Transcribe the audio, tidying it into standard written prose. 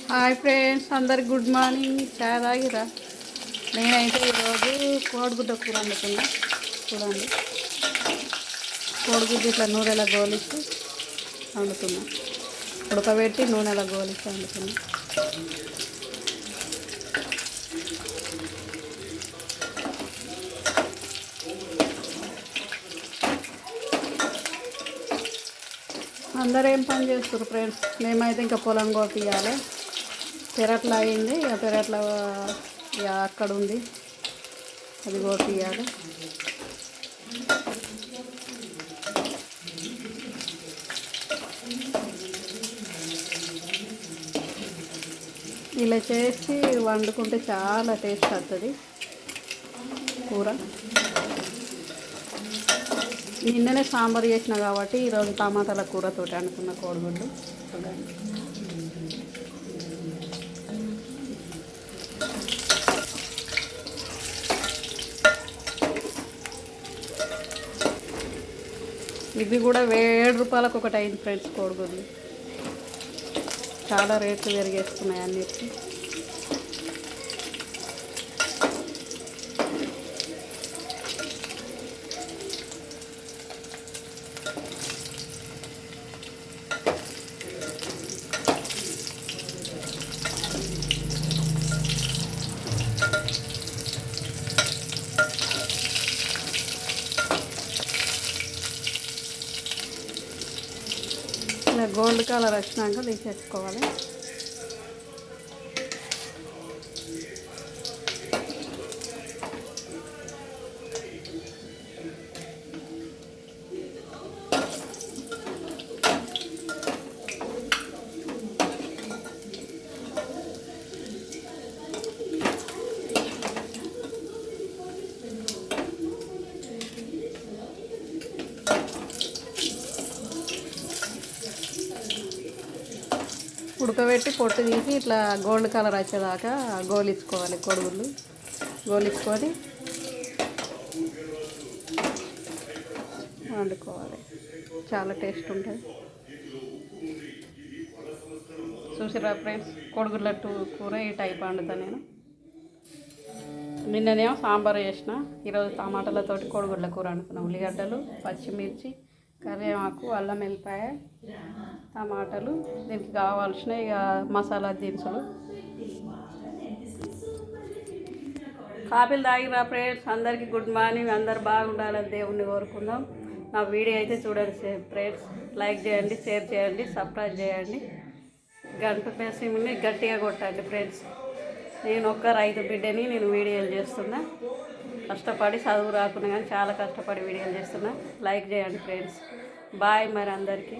Hi friends, అందరికి good morning. చాయ్ తాగిరా? నేనైతే ఈరోజు కోడిగుడ్డ కూర వండుతున్నా. చూడండి, కోడిగుడ్డు ఇట్లా నూనెలా గోలిచ్చి వండుతున్నా. ఉడకబెట్టి నూనెలా గోలిచ్చి వండుతున్నా. అందరూ ఏం పని చేస్తారు ఫ్రెండ్స్? మేమైతే ఇంకా పొలం కొట్టియాలి. పెరట్లో అయింది, ఇక పెరట్లో ఇక అక్కడ ఉంది, అది కొట్టియాలి. ఇలా చేసి వండుకుంటే చాలా టేస్ట్ వస్తుంది కూర. నిన్ననే సాంబార్ చేసిన కాబట్టి ఈరోజు టమాటాల కూరతోటి అనుకున్న కోడిగుడ్డు. చూడండి, ఇవి కూడా ₹7 ఒకటి అయింది ఫ్రెండ్స్. కోడిగుడ్లు చాలా రేట్లు పెరిగేస్తున్నాయి అన్నిటికీ. ఇలా గోల్డ్ కలర్ వచ్చినాక తీసేసుకోవాలి. ఉడకబెట్టి పొట్టు తీసి ఇట్లా గోల్డ్ కలర్ వచ్చేదాకా గోలించుకోవాలి. కోడిగుడ్లు గోలించుకొని వండుకోవాలి. చాలా టేస్ట్ ఉంటుంది. చూసిరా ఫ్రెండ్స్, కోడిగుడ్ల కూర ఈ టైప్ వండుతాను నేను. నిన్ననేమో సాంబార్ చేసిన, ఈరోజు టమాటాలతోటి కోడిగుడ్ల కూర వండుతున్నాను. ఉల్లిగడ్డలు, పచ్చిమిర్చి, కరివేపాకు, అల్లం వెల్లిపాయ, టమాటాలు, దీనికి కావాల్సిన ఇక మసాలా దినుసులు. కాఫీలు తాగిరా ఫ్రెండ్స్? అందరికీ గుడ్ మార్నింగ్. అందరు బాగుండాలని దేవుణ్ణి కోరుకుందాం. నా వీడియో అయితే చూడండి ఫ్రెండ్స్. లైక్ చేయండి, షేర్ చేయండి, సబ్స్క్రైబ్ చేయండి. గంట పేసిని గట్టిగా కొట్టండి ఫ్రెండ్స్. నేను ఒక్క రైతు బిడ్డని, నేను వీడియోలు చేస్తున్నా. కష్టపడి చదువు రాకుండా కానీ చాలా కష్టపడి వీడియోలు చేస్తున్నా. లైక్ చేయండి ఫ్రెండ్స్. బాయ్ మరి అందరికీ.